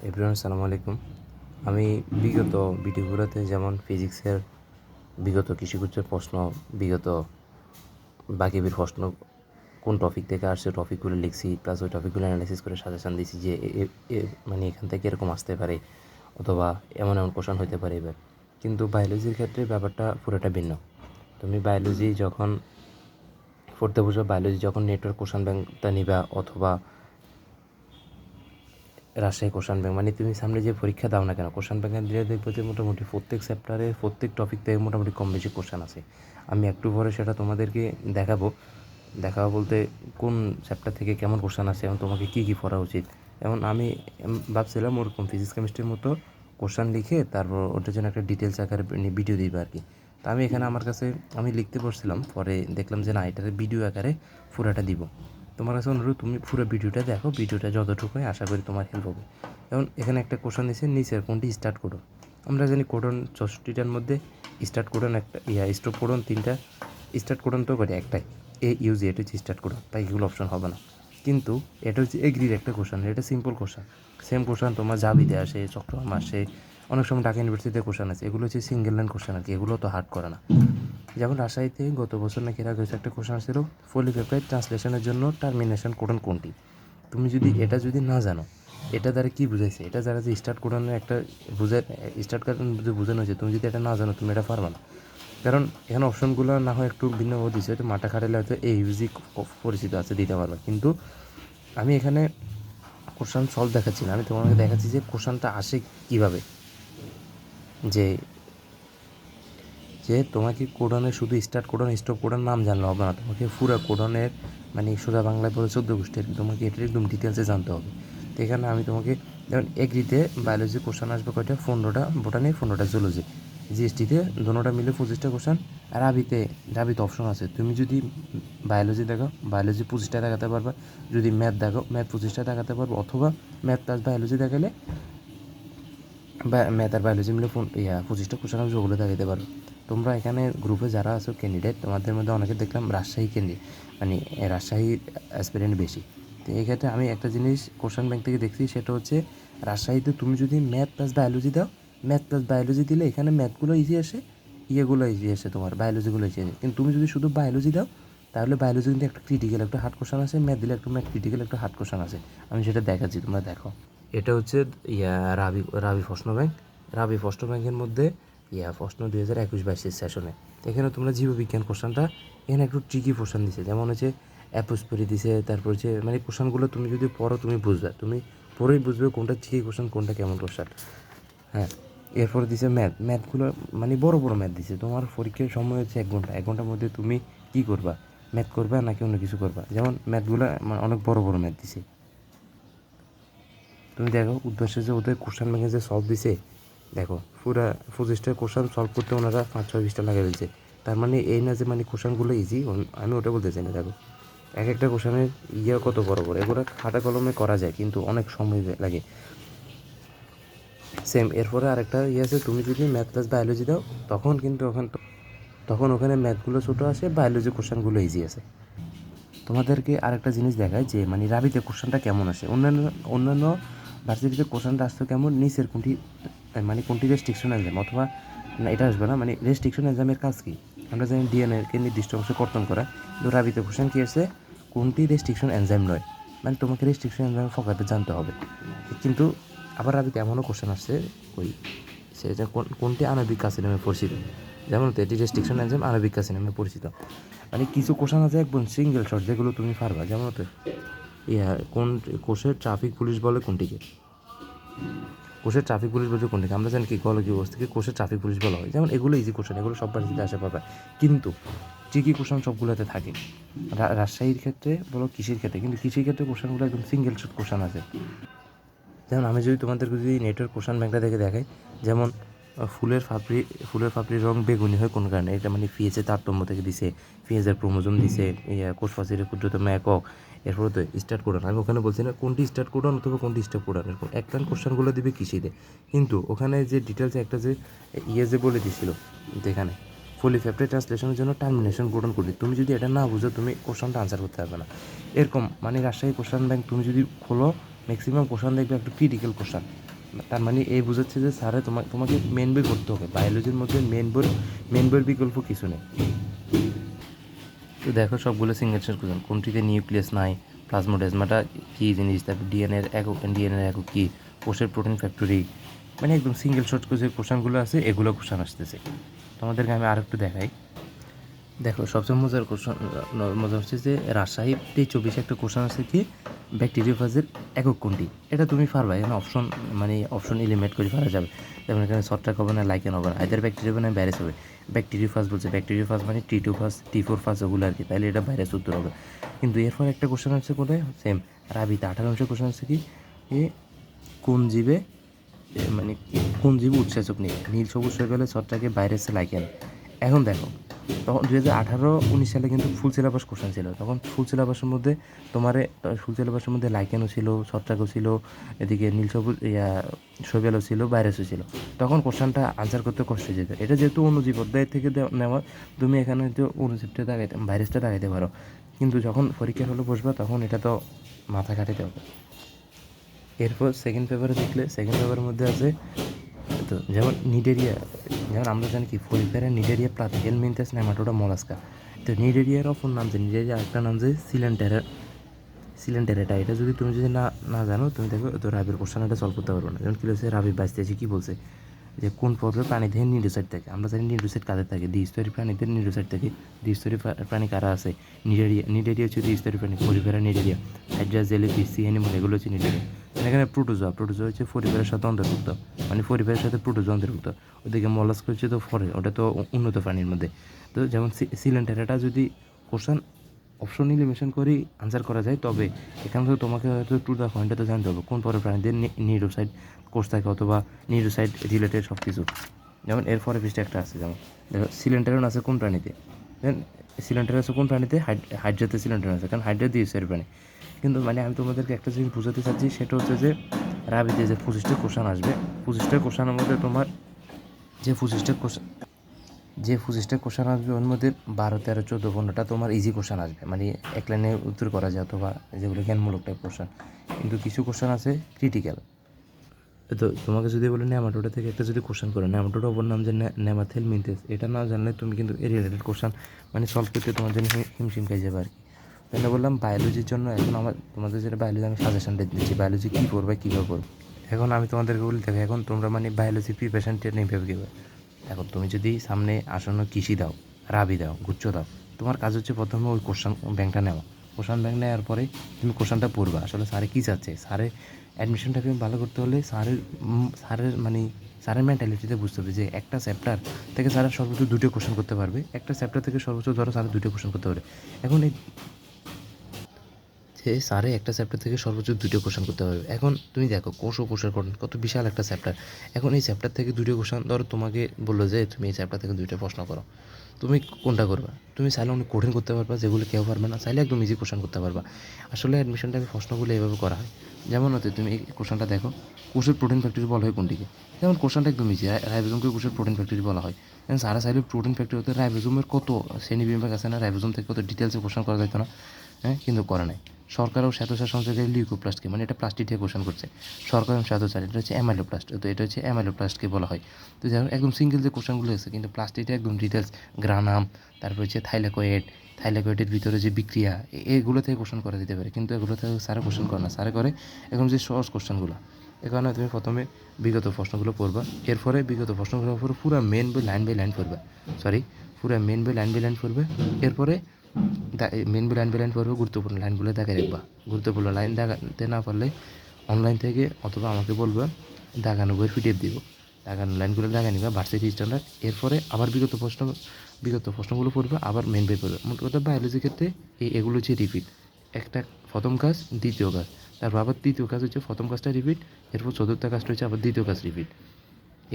Everyone আসসালামু আলাইকুম। আমি বিগত ভিডিওগুলোতে যেমন ফিজিক্সের বিগত কৃষিগুচ্ছের প্রশ্ন, বিগত বাকিবির প্রশ্ন কোন টপিক থেকে আসছে টপিকগুলো লিখছি, প্লাস ওই টপিকগুলো অ্যানালাইসিস করে সাজেশান দিছি যে মানে এখান থেকে এরকম আসতে পারে অথবা এমন এমন কোশ্চেন হতে পারে এবার। কিন্তু বায়োলজির ক্ষেত্রে ব্যাপারটা পুরোটা ভিন্ন। তুমি বায়োলজি যখন পড়তে বসো, বায়োলজি যখন নেটওয়ার্ক কোশ্চেন ব্যাংকটা নিবা অথবা রাজশাহী কোশ্চেন ব্যাংক, মানে তুমি সামনে যে পরীক্ষা দাও না কেন কোশ্চেন ব্যাংকে দিলে দেখবো যে মোটামুটি প্রত্যেক চ্যাপ্টারে প্রত্যেক টপিক থেকে মোটামুটি কম বেশি কোশ্চেন আছে। আমি একটু পরে সেটা তোমাদেরকে দেখাবো বলতে কোন চ্যাপ্টার থেকে কেমন কোশ্চেন আছে এবং তোমাকে কী কী পড়া উচিত। এবং আমি ভাবছিলাম ওরকম ফিজিক্স কেমিস্ট্রির মতো কোশ্চেন লিখে তারপর ওটার জন্য একটা ডিটেলস আকারে ভিডিও দিবে আর কি। তা আমি এখানে আমার কাছে আমি লিখতে বসছিলাম, পরে দেখলাম যে না, এটার ভিডিও আকারে পুরোটা দিব। তোমার কাছে অনুরোধ, তুমি পুরো ভিডিওটা দেখো, ভিডিওটা যতটুকু হয় আশা করি তোমার হেল্প হবে। যেমন এখানে একটা কোশ্চেন দিচ্ছে, নিচের কোনটি স্টার্ট কোডন। আমরা জানি কোডন 64টার মধ্যে স্টার্ট কোডন একটা, স্টপ কোডন 3টা, স্টার্ট কোডন তো করে একটাই, এটা হচ্ছে স্টার্ট কোডন, তাই এগুলো অপশন হবে না। কিন্তু এটা হচ্ছে এগ্রির একটা কোশ্চেন, এটা সিম্পল কোশ্চেন। সেম কোশ্চেন তোমার জাবিতে আসে, চট্টগ্রাম আসে, অনেক সময় ঢাকা ইউনিভার্সিটিতে কোশ্চেন আছে। এগুলো হচ্ছে সিঙ্গেল লাইন কোশ্চেন আর কি, এগুলো তো হার্ড করে না। যেমন রাজশাহীতে গত বছর নাকি এর আগে একটা কোশ্চেন ছিল, পলিপেপটাইড ট্রান্সলেশনের জন্য টার্মিনেশন কোডন কোনটি। তুমি যদি এটা না জানো, এটা দ্বারা কী বুঝাইছে, এটা দ্বারা যে স্টার্ট কোডনের একটা স্টার্ট কোডন বোঝানো হয়েছে, তুমি যদি এটা না জানো তুমি এটা পারবে না। কারণ এখানে অপশনগুলো না হয় একটু ভিন্নভাবে দিচ্ছে, হয়তো মাথা খাটালে হয়তো এই ইউজি পরিচিত আছে দিতে পারবে, কিন্তু আমি এখানে কোশ্চেন সলভ দেখাচ্ছি না, আমি তোমাকে দেখাচ্ছি যে কোশ্চেনটা আসে কীভাবে। যে যে তোমাকে কোডনের শুধু স্টার্ট কোডন স্টপ কোডন নাম জানলে হবে না, তোমাকে পুরো কোডনের মানে সোজা বাংলায় পড়ে 14 গোষ্ঠীর তোমাকে এটার একদম ডিটেলসে জানতে হবে। তো এখানে আমি তোমাকে যেমন এগ্রিতে বায়োলজি কোশ্চেন আসবে কয়টা, 15টা বোটানি, 15টা জুলজি। জিএসটিতে দুটোটা মিলে 25টা কোশ্চেন। আর রাবিতে অপশন আছে, তুমি যদি বায়োলজি দেখো বায়োলজি 25টা দেখাতে পারবা, যদি ম্যাথ দেখো ম্যাথ 25টা দেখাতে পারবো, অথবা ম্যাথ প্লাস বায়োলজি দেখালে ম্যাথ আর বায়োলজি মিলে 25টা কোশ্চেন আমি ওগুলো দেখাতে পারবো। তোমরা এখানে গ্রুপে যারা আছো ক্যান্ডিডেট, তোমাদের মধ্যে অনেকে দেখলাম রাজশাহী ক্যান্ডিডেট, মানে রাজশাহীর অ্যাসপিরেন্ট বেশি। তো এই ক্ষেত্রে আমি একটা জিনিস কোশ্চেন ব্যাংক থেকে দেখছি, সেটা হচ্ছে রাজশাহীতে তুমি যদি ম্যাথ প্লাস বায়োলজি দাও, ম্যাথ প্লাস বায়োলজি দিলে এখানে ম্যাথগুলো ইজি আসে, ইয়েগুলো ইজি আসে, তোমার বায়োলজিগুলো ইজি আসে। কিন্তু তুমি যদি শুধু বায়োলজি দাও, তাহলে বায়োলজি কিন্তু একটা ক্রিটিক্যাল একটা হার্ড কোশ্চেন আছে, ম্যাথ দিলে একটা ক্রিটিক্যাল একটা হার্ড কোশ্চেন আছে। আমি সেটা দেখাচ্ছি, তোমরা দেখো। এটা হচ্ছে রাবি রাবি প্রশ্ন ব্যাংক। রাবি প্রশ্ন ব্যাংকের মধ্যে প্রশ্ন 2021-22 সেশনে। এখানে তোমরা জীববিজ্ঞান কোশ্চেনটা এখানে একটু ট্রিকি কোশ্চেন দিছে, যেমন হচ্ছে অ্যাপোস্পরি দিছে, তারপর হচ্ছে মানে কোশ্চেনগুলো তুমি যদি পড়ো তুমি বুঝবে, তুমি পড়েই বুঝবে কোনটা ট্রিকি কোশ্চেন কোনটা কেমন কোশ্চেন। হ্যাঁ, এরপরে দিছে ম্যাথগুলো, মানে বড় বড় ম্যাথ দিছে। তোমার পরীক্ষার সময় হচ্ছে 1 ঘন্টা, 1 ঘন্টার মধ্যে তুমি কী করবা, ম্যাথ করবা নাকি অন্য কিছু করবা। যেমন ম্যাথগুলো মানে অনেক বড় বড় ম্যাথ দিছে। তুমি দেখো উদ্দেশ্যে যে ওদের কোশ্চেন ব্যাংকে যে সলভ দিছে, দেখো পুরা 25টা কোশ্চেন সলভ করতে ওনারা 5-6-20টা লাগিয়ে ফেলছে। তার মানে এই না যে মানে কোশ্চেনগুলো ইজি, আমি ওটা বলতে চাই না। দেখো এক একটা কোশ্চেনের কত বড় বড়, এগুলো খাতা কলমে করা যায় কিন্তু অনেক সময় লাগে। সেম এরপরে আরেকটা আছে, তুমি যদি ম্যাথ প্লাস বায়োলজি দাও তখন কিন্তু তখন ওখানে ম্যাথগুলো ছোটো আসে, বায়োলজি কোশ্চেনগুলো ইজি আসে। তোমাদেরকে আরেকটা জিনিস দেখায় যে মানে রাবিতে কোশ্চেনটা কেমন আসে, অন্যান্য ভার্সিটিতে কোশ্চেনটা আসতো কেমন, নিচের কোনটি রেস্ট্রিকশন এক্সাম, অথবা না এটা আসবে না, মানে রেস্ট্রিকশন এক্সামের কাজ কী, আমরা জানি ডিএনএকে নির্দিষ্ট অংশে কর্তন করা, কিন্তু রাবিতে কোশ্চেন কী আছে, কোনটি রেস্ট্রিকশন এনজাইম নয়, মানে তোমাকে রেস্ট্রিকশন এনজাইম ফোকাসে জানতে হবে। কিন্তু আবার রাবিতে এমনও কোশ্চেন আসছে ওই সেটা কোনটি আণবিক কাছে নামে পরিচিত, যেমন এটি রেস্ট্রিকশন এনজাইম আণবিক কাছে নামে পরিচিত। মানে কিছু কোশ্চেন আছে একদম সিঙ্গেল শট যেগুলো তুমি পারবা, যেমন কোন কোষের ট্রাফিক পুলিশ বলে কোনটিকে, কোষের ট্রাফিক পুলিশ বলছে কোনটিকে, আমরা জানি কি গোলকীয় বস্তুকে কোষের ট্রাফিক পুলিশ বলা হয়। যেমন এগুলো ইজি কোশ্চেন, এগুলো সব বাড়িতে আসা পাবে, কিন্তু ট্রিকি কোশ্চেন সবগুলোতে থাকে। রাজশাহীর ক্ষেত্রে বলো, কৃষির ক্ষেত্রে, কিন্তু কৃষির ক্ষেত্রে কোশ্চেনগুলো একদম সিঙ্গেল শট কোশ্চেন আছে। যেমন আমি যদি তোমাদেরকে যদি নেটওয়ার্ক কোশ্চেন ব্যাংকটা দেখে দেখাই, যেমন ফুলের ফাপড়ির রং বেগুনি হয় কোন কারণে, এটা মানে পিএইচের তারতম্য থেকে দিছে, পিএইচের ক্রোমোজোম দিছে, কোষ প্রাচীরের ক্ষুদ্রতম একক। এরপরে তো স্টার্ট কোডন, আমি ওখানে বলছি না কোনটি স্টার্ট কোডন অথবা কোনটি স্টপ কোডন, এরকম এক লাইন কোশ্চেনগুলো দিবে কৃষিতে। কিন্তু ওখানে যে ডিটেলসে একটা যে যে বলে দিছিল যেখানে পলিপেপটাইড ট্রান্সলেশনের জন্য টার্মিনেশন কোডন করলি, তুমি যদি এটা না বুঝো তুমি কোশ্চেনটা আনসার করতে পারবে না। এরকম মানে রাজশাহী কোশ্চেন ব্যাংক তুমি যদি খোলো, ম্যাক্সিমাম কোশ্চেন দেখবে একটা ক্রিটিক্যাল কোশ্চেন, তার মানে এই বোঝাচ্ছে যে স্যারে তোমাকে মেন বই পড়তে হবে, বায়োলজির মধ্যে মেন বইয়ের বিকল্প কিছু নেই। তো দেখো সবগুলো সিঙ্গেল শর্ট কোশ্চেন, কোনটিতে নিউক্লিয়াস নাই, প্লাজমোডেজমাটা কী জিনিস, তারপর ডিএনএর একক কী, কোষের প্রোটিন ফ্যাক্টরি, মানে একদম সিঙ্গেল শর্ট যে কোশ্চেনগুলো আছে এগুলো কোশ্চেন আসতেছে। তোমাদেরকে আমি আর একটু দেখাই। দেখো সবচেয়ে মজা হচ্ছে যে রাজশাহীতে 24 একটা কোশ্চেন আছে কি ব্যাকটেরিওফাজের একক কোনটি, এটা তুমি পারবা, এখানে অপশন এলিমিনেট করে ফেলা যাবে। যেমন এখানে ছত্রাক হবে না, লাইকেন হবে না, আইদার ব্যাকটেরিয়া হবে না ভাইরাস হবে। ব্যাকটেরিওফাজ বলছে, ব্যাকটেরিওফাজ মানে T2 ফাজ T4 ফাজ ওগুলো আর কি, তাহলে এটা ভাইরাস উত্তর হবে। কিন্তু এরপর একটা কোশ্চেন হচ্ছে কোথায় সেম রাবিতে 18 কোশ্চেন আছে কি কোন জীবে কোন জীব উৎসেচক নেই, নীল সবুজ হয়ে গেলে ছত্রাকে ভাইরাসে লাইকেন। এখন দেখো তখন 2018-19 সালে কিন্তু ফুল সিলেবাস কোশ্চেন ছিল, তখন ফুল সিলেবাসের মধ্যে লাইকেনও ছিল, ছত্রাকও ছিল, এদিকে নীল সবুজ শৈবালও ছিল, ভাইরাসও ছিল। তখন কোশ্চেনটা আনসার করতে কষ্ট হয়ে যেত। এটা যেহেতু অণুজীব অধ্যায় থেকে নেওয়া, তুমি এখানে হয়তো অণুজীবটা দাগাইতে ভাইরাসটা দাগাইতে পারো, কিন্তু যখন পরীক্ষার হলে বসবা তখন এটা তো মাথা খাটাতে হবে। এরপর সেকেন্ড পেপারে দেখলে সেকেন্ড পেপারের মধ্যে আছে তো যেমন নিডেরিয়া, যেমন আমরা জানি কি ফলিফেরা নিডেরিয়া প্লাতি হেলমিনথেস নেমাটোডা মলাস্কা। তো নিডেরিয়ার অপর নাম যে নিডেরিয়া, একটা নাম যে সিলেন্টেরেটা। এটা যদি তুমি না জানো, তুমি দেখো তো রাবির কোশ্চেন এটা সলভ করতে পারবো না। যেমন কী বলছে রাবি বাইসতেছে কী বলছে যে কোন পর্বের প্রাণীদের নিউরোসাইট থাকে, আমরা জানি নিউরোসাইট কাদের থাকে, দ্বিস্তরী প্রাণীদের নিউরোসাইট থাকে। দ্বিস্তরী প্রাণী কারা আছে, নিডেরিয়া হচ্ছে দ্বিস্তরী প্রাণী, ফলিফেরা Cnidaria, hydra jellyfish sea animal এগুলো হচ্ছে নিডেরিয়া। এখানে প্রোটোজোয়া হচ্ছে পরিবারের সাথে অন্তর্ভুক্ত, মানে পরিবারের সাথে প্রোটোজোয়া অন্তর্ভুক্ত। ওদিকে মলাস্ক হচ্ছে তো ওটা তো উন্নত প্রাণীর মধ্যে। তো যেমন সিলেন্টেরাটা যদি কোশ্চেন অপশন এলিমিনেশন করেই আনসার করা যায়, তবে এখানে তো তোমাকে হয়তো টু দ্য পয়েন্টে তো জানতে হবে কোন পরে প্রাণীদের নিউরোসাইট কোর্স থাকে অথবা নিউরোসাইট রিলেটেড সব কিছু। যেমন এর পরে পৃষ্ঠে একটা আছে, যেমন দেখো সিলেন্টারন আছে কোন প্রাণীতে, দেন সিলেন্টার আছে কোন প্রাণীতে, হাইড্রাতে সিলেন্টার আছে, কারণ হাইড্রা দ্বিস্তরী প্রাণী। কিন্তু মানে আমি তোমাদেরকে একটা জিনিস বোঝাতে চাচ্ছি, সেটা হচ্ছে যে রাবিতে যে 25টা কোশ্চেন আসবে, 25টা কোশ্চেনের মধ্যে তোমার যে 25টা কোশ্চেন আসবে ওর মধ্যে 12, 13, 14, 15টা তোমার ইজি কোশ্চেন আসবে, মানে এক লাইনে উত্তর করা যায়, অথবা যেগুলো জ্ঞানমূলক টাইপ কোশ্চেন। কিন্তু কিছু কোশ্চেন আছে ক্রিটিক্যাল। তো তোমাকে যদি বলে নেমাটোডা থেকে একটা যদি কোশ্চেন করো, নেমাটোডা ওপর নাম যে নেমাথেল মিনথেস, এটা না জানলে তুমি কিন্তু এই রিলেটেড কোশ্চেন মানে সলভ করতে তোমার জন্য হিমশিম খাই যাবে আর কি। তাহলে বললাম বায়োলজির জন্য এখন তোমাদের যেটা বায়োলজি আমি সাজেশনটা দিচ্ছি, বায়োলজি কী পড়বে কীভাবে পড়বে। এখন আমি তোমাদেরকে বলি দেখো, এখন তোমরা মানে বায়োলজি প্রিপারেশনটা নেই ভেবে কীভাবে। এখন তুমি যদি সামনে আসন্ন কৃষি দাও, রাবি দাও, গুচ্ছ দাও, তোমার কাজ হচ্ছে প্রথমে ওই কোশ্চেন ব্যাংকটা নেওয়া। কোশ্চেন ব্যাংক নেওয়ার পরে তুমি কোশ্চেনটা পড়বা, আসলে স্যারে কী চাচ্ছে, স্যারে অ্যাডমিশনটা তুমি ভালো করতে হলে স্যারের মেন্টালিটিতে বুঝতে হবে যে একটা চ্যাপ্টার থেকে স্যার সর্বোচ্চ 2টো কোশ্চেন করতে পারবে, একটা চ্যাপ্টার থেকে সর্বোচ্চ ধরো স্যার 2টো কোশ্চেন করতে পারে। এখন এই যে স্যারে একটা চ্যাপ্টার থেকে সর্বোচ্চ 2টো কোশ্চেন করতে পারবে। এখন তুমি দেখো কোষ ও কোষের গঠন কত বিশাল একটা চ্যাপ্টার। এখন এই চ্যাপ্টার থেকে 2টো কোশ্চেন ধরো তোমাকে বললো যে তুমি এই চ্যাপ্টার থেকে 2টা প্রশ্ন করো, তুমি কোনটা করবা? তুমি চাইলে অনেক কঠিন করতে পারবা, যেগুলো কেউ পারবে না, চাইলে একদম ইজি কোশ্চেন করতে পারবা। আসলে অ্যাডমিশনটা প্রশ্নগুলো এভাবে করা হয়। যেমন হতে তুমি এই কোশ্চেনটা দেখো, কোষের প্রোটিন ফ্যাক্টরি বলা হয় কোনটিকে? যেমন কোশ্চেনটা একদম ইজি, রাইবোজোমকে কোষের প্রোটিন ফ্যাক্টরি বলা হয়। এখন সারা চাইলে প্রোটিন ফ্যাক্টরি হতে রাইবোজোমের কত শ্রেণীবিভাগ আছে না, রাইবোজোম থেকে কত ডিটেলসে কোশ্চেন করা যেত না, হ্যাঁ, কিন্তু করে নাই। সরকার ও স্বায়ত্তশাসন সংসদের লিউকোপ্লাস্টকে, মানে এটা প্লাস্টিক দিয়ে কোশ্চেন করছে, সরকার এবং স্বায়ত্তশাসন, এটা হচ্ছে অ্যামাইলোপ্লাস্ট, তো এটা হচ্ছে অ্যামাইলোপ্লাস্টকে বলা হয়। তো যাই হোক একদম সিঙ্গেল যে কোশ্চেনগুলো আছে, কিন্তু প্লাস্টিকটা একদম ডিটেলস, গ্রানাম, তারপর হচ্ছে থাইলাকয়েডের ভিতরে যে বিক্রিয়া, এগুলো থেকে কোশ্চেন করা যেতে পারে, কিন্তু এগুলো থেকে স্যারে কোশ্চেন করে না, স্যারে করে এখন যে সহজ কোশ্চেনগুলো। এ কারণে তুমি প্রথমে বিগত প্রশ্নগুলো পড়বা, এরপরে বিগত প্রশ্নগুলোর উপর পুরো মেন বই লাইন বাই লাইন পড়বে, পুরো মেন বই লাইন বাই লাইন পড়বে। এরপরে মেন বই লাইন বাই লাইন পড়বে, গুরুত্বপূর্ণ লাইনগুলো দেখায় রাখবা। গুরুত্বপূর্ণ লাইন দেখাতে না পারলে অনলাইন থেকে অথবা আমাকে বলবা, দাগানো বইয়ের পিডিএফ দিব, দাগানো লাইনগুলো দাগা নিবা ভার্সিটি স্ট্যান্ডার্ড। এরপরে আবার বিগত প্রশ্নগুলো পড়বে, আবার মেন বই পড়বে। মোট কথা বায়োলজির ক্ষেত্রে এগুলো হচ্ছে রিপিট, একটা প্রথম কাজ দ্বিতীয় কাজ, তারপর আবার তৃতীয় কাজ হচ্ছে প্রথম কাজটা রিপিট, এরপর চতুর্থ কাজটা হচ্ছে আবার দ্বিতীয় কাজ রিপিট।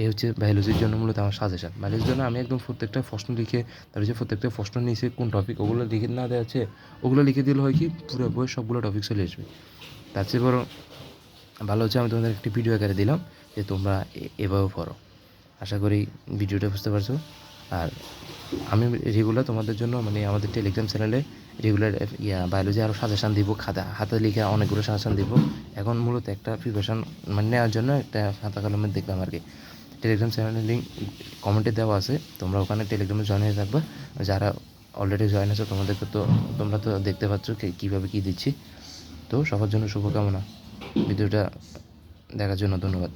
এই হচ্ছে বায়োলজির জন্য মূলত আমার সাজেশন। বায়োলজির জন্য আমি একদম প্রত্যেকটা প্রশ্ন লিখে, তার হচ্ছে প্রত্যেকটা প্রশ্ন নিচে কোন টপিক ওগুলো লিখে না দেওয়া আছে, ওগুলো লিখে দিলে হয় কি পুরো বইয়ের সবগুলো টপিক চলে আসবে। তার চেয়ে বরং ভালো হচ্ছে আমি তোমাদের একটি ভিডিও আকারে দিলাম যে তোমরা এভাবে পড়ো। আশা করি ভিডিওটা বুঝতে পারছো। আর আমি রেগুলার তোমাদের জন্য মানে আমাদের টেলিগ্রাম চ্যানেলে রেগুলার বায়োলজি আরও সাজেশান দিব, হাতে লিখে অনেকগুলো সাজেশান দিব। এখন মূলত একটা প্রিপারেশান মানে নেওয়ার জন্য একটা খাতা কলমে দেখলাম আর কি। টেলিগ্রাম চ্যানেলের লিঙ্ক কমেন্টে দেওয়া আছে, তোমরা ওখানে টেলিগ্রামে জয়েন হয়ে থাকবা। যারা অলরেডি জয়েন আছে তোমাদেরকে তো তোমরা তো দেখতে পাচ্ছ কীভাবে কী দিচ্ছি। তো সবার জন্য শুভকামনা। ভিডিওটা দেখার জন্য ধন্যবাদ।